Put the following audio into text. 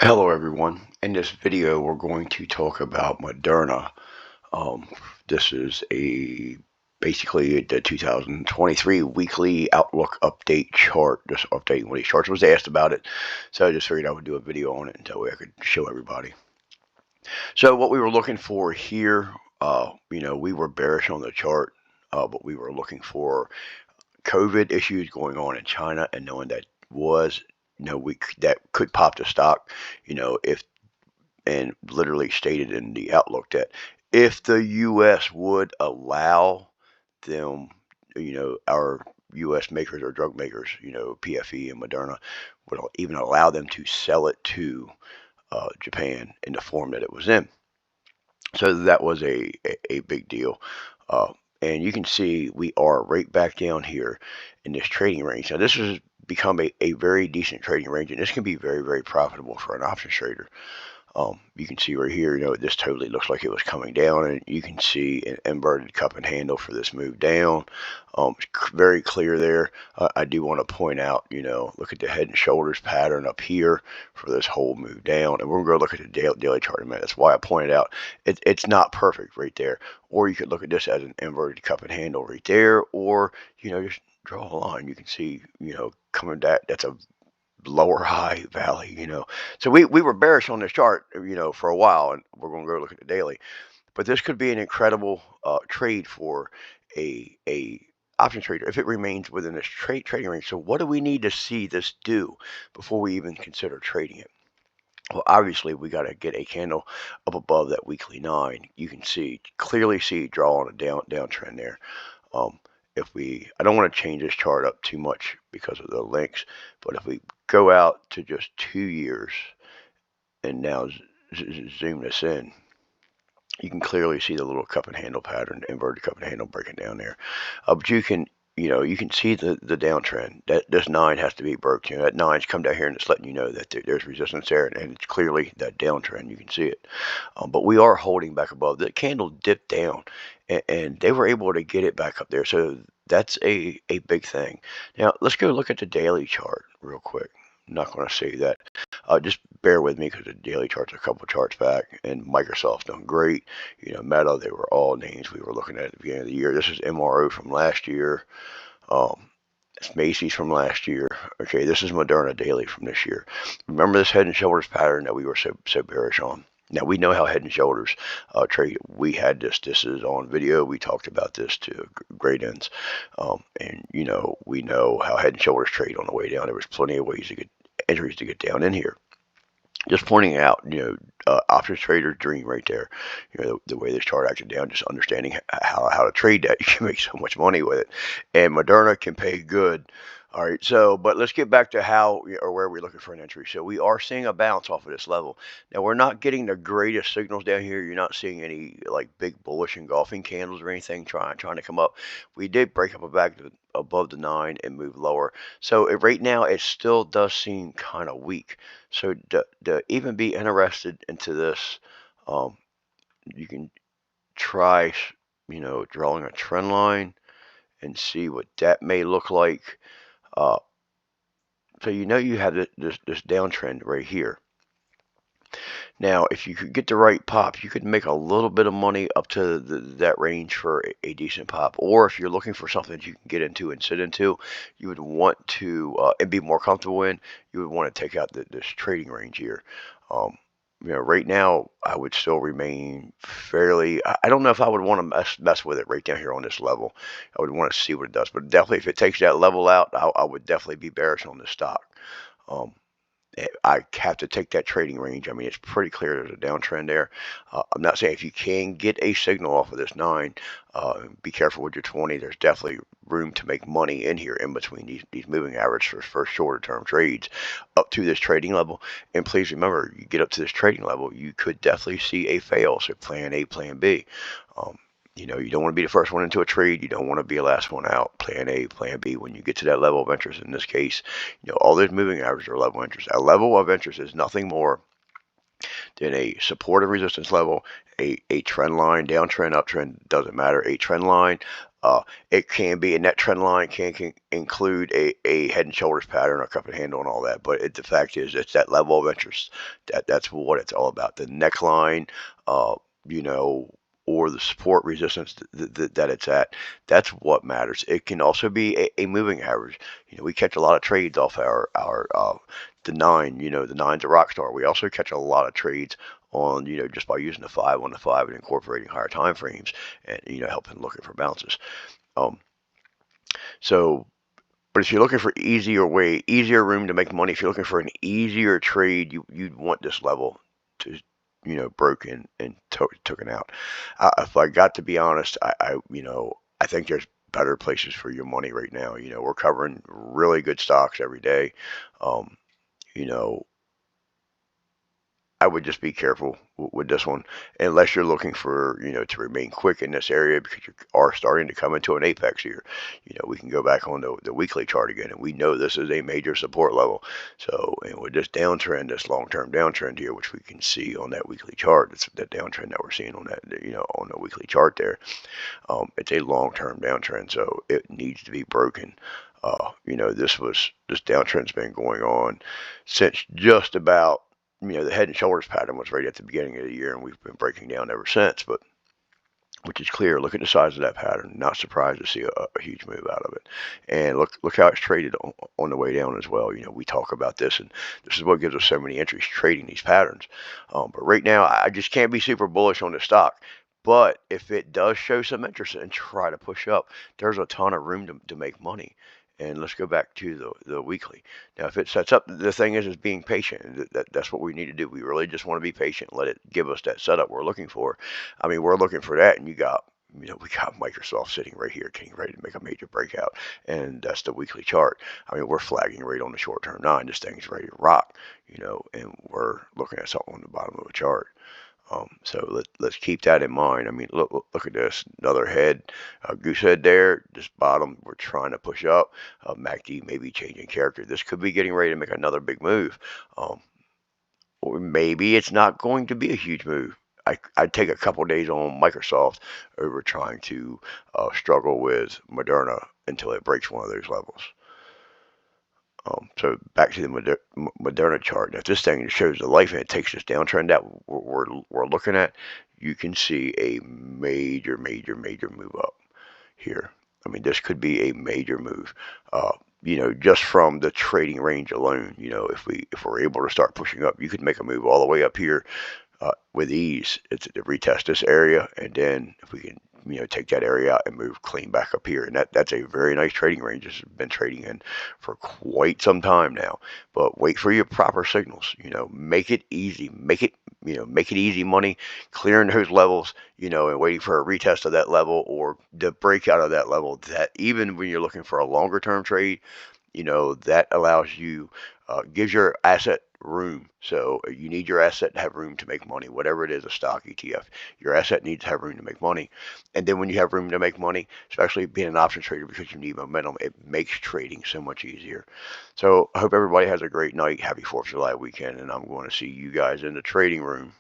Hello everyone. In this video we're going to talk about Moderna. Um, this is basically the 2023 weekly outlook update chart. Just updating one of these charts. Was asked about it, so I just figured I would do a video on it until I could show everybody. So what we were looking for here, we were bearish on the chart, but we were looking for COVID issues going on in China, and knowing that was that could pop the stock, if and literally stated in the outlook that if the U.S. would allow them, our U.S. makers or drug makers, PFE and Moderna, would even allow them to sell it to Japan in the form that it was in. So that was a big deal. And you can see we are right back down here in this trading range. Now, this has become a very decent trading range, and this can be very, very profitable for an options trader. You can see right here, this totally looks like it was coming down, and you can see an inverted cup and handle for this move down. Very clear there. I do want to point out, look at the head and shoulders pattern up here for this whole move down, and we're going to look at the daily chart in a minute. That's why I pointed out it's not perfect right there. Or you could look at this as an inverted cup and handle right there, or just draw a line. You can see, coming back. That's a lower high valley. So we were bearish on this chart, for a while, and we're going to go look at the daily. But this could be an incredible trade for a option trader if it remains within this trading range. So what do we need to see this do before we even consider trading it? Well, obviously we got to get a candle up above that weekly 9. You can clearly see draw on a downtrend there. I don't want to change this chart up too much because of the links, but if we go out to just 2 years and now zoom this in, you can clearly see the little cup and handle pattern, inverted cup and handle breaking down there. But you can see the downtrend. That this 9 has to be broken. That 9's come down here and it's letting you know that there's resistance there, and it's clearly that downtrend. You can see it. But we are holding back above. The candle dipped down, and they were able to get it back up there. So that's a big thing. Now let's go look at the daily chart real quick. I'm not going to say that. Just bear with me because the daily chart's a couple charts back, and Microsoft's done great. Meta, they were all names we were looking at the beginning of the year. This is MRO from last year. It's Macy's from last year. Okay, this is Moderna daily from this year. Remember this head and shoulders pattern that we were so bearish on? Now we know how head and shoulders trade. We had this. This is on video. We talked about this to great ends, and we know how head and shoulders trade on the way down. There was plenty of ways to get entries to get down in here. Just pointing out, options trader's dream right there. The way this chart acted down, just understanding how to trade that, you can make so much money with it. And Moderna can pay good. All right, but let's get back to how or where we're looking for an entry. So we are seeing a bounce off of this level. Now we're not getting the greatest signals down here. You're not seeing any like big bullish engulfing candles or anything trying to come up. We did break up above the 9 and move lower. So right now it still does seem kind of weak. So to even be interested into this, you can try, drawing a trend line and see what that may look like. So you have this downtrend right here. Now, if you could get the right pop, you could make a little bit of money up to that range for a decent pop. Or if you're looking for something that you can get into and sit into, you would want to and be more comfortable in. You would want to take out this trading range here. Right now, I would still remain fairly. I don't know if I would want to mess with it right down here on this level. I would want to see what it does, but definitely if it takes that level out, I would definitely be bearish on this stock. I have to take that trading range. I mean, it's pretty clear there's a downtrend there. I'm not saying if you can get a signal off of this 9, be careful with your 20. There's definitely room to make money in here in between these moving averages for shorter term trades up to this trading level. And please remember, you get up to this trading level, you could definitely see a fail. So plan A, plan B. You don't want to be the first one into a trade. You don't want to be the last one out. Plan A, plan B. When you get to that level of interest, in this case, all those moving averages are level of interest. A level of interest is nothing more than a support and resistance level, a trend line, downtrend, uptrend, doesn't matter, a trend line It can be, and that trend line can include a head and shoulders pattern, a cup and handle, and all that. But the fact is, it's that level of interest that's what it's all about. The neckline, uh, you know, or the support resistance that it's at. That's what matters. It can also be a moving average. We catch a lot of trades off our the nine. The nine's a rock star. We also catch a lot of trades on just by using the 5 on the 5 and incorporating higher time frames and helping looking for bounces. Um, so, but if you're looking for easier room to make money, if you're looking for an easier trade, you'd want this level to broken and taken out. If I got to be honest, I think there's better places for your money right now. We're covering really good stocks every day. Um, you know, I would just be careful with this one, unless you're looking for, to remain quick in this area because you are starting to come into an apex here. We can go back on the weekly chart again, and we know this is a major support level. So, and with this downtrend, this long-term downtrend here, which we can see on that weekly chart, it's that downtrend that we're seeing on that, on the weekly chart there. It's a long-term downtrend, so it needs to be broken. This downtrend's been going on since just about the head and shoulders pattern was right at the beginning of the year, and we've been breaking down ever since. But which is clear. Look at the size of that pattern. Not surprised to see a huge move out of it. And look how it's traded on the way down as well. We talk about this, and this is what gives us so many entries trading these patterns. But right now, I just can't be super bullish on the stock. But if it does show some interest and try to push up, there's a ton of room to make money. And let's go back to the weekly. Now, if it sets up, the thing is being patient. That's what we need to do. We really just want to be patient. Let it give us that setup we're looking for. I mean, we're looking for that, and we got Microsoft sitting right here, getting ready to make a major breakout, and that's the weekly chart. I mean, we're flagging right on the short-term 9. This thing's ready to rock, and we're looking at something on the bottom of the chart. So let's keep that in mind. I mean, look at this. Another head, goose head there. This bottom, we're trying to push up. MACD may be changing character. This could be getting ready to make another big move. Or maybe it's not going to be a huge move. I'd take a couple days on Microsoft over trying to struggle with Moderna until it breaks one of those levels. So back to the Moderna chart. If this thing shows the life and it takes this downtrend that we're looking at, you can see a major move up here. I mean, this could be a major move. Just from the trading range alone, if we're able to start pushing up, you could make a move all the way up here with ease. It's to retest this area, and then if we can take that area out and move clean back up here, and that's a very nice trading range. This has been trading in for quite some time now. But wait for your proper signals. Make it easy. Make it easy money, clearing those levels, and waiting for a retest of that level or the breakout of that level. That even when you're looking for a longer term trade, that allows you, gives your asset room. So you need your asset to have room to make money, whatever it is, a stock, ETF. Your asset needs to have room to make money. And then when you have room to make money, especially being an option trader because you need momentum, it makes trading so much easier. So I hope everybody has a great night. Happy 4th of July weekend, and I'm going to see you guys in the trading room.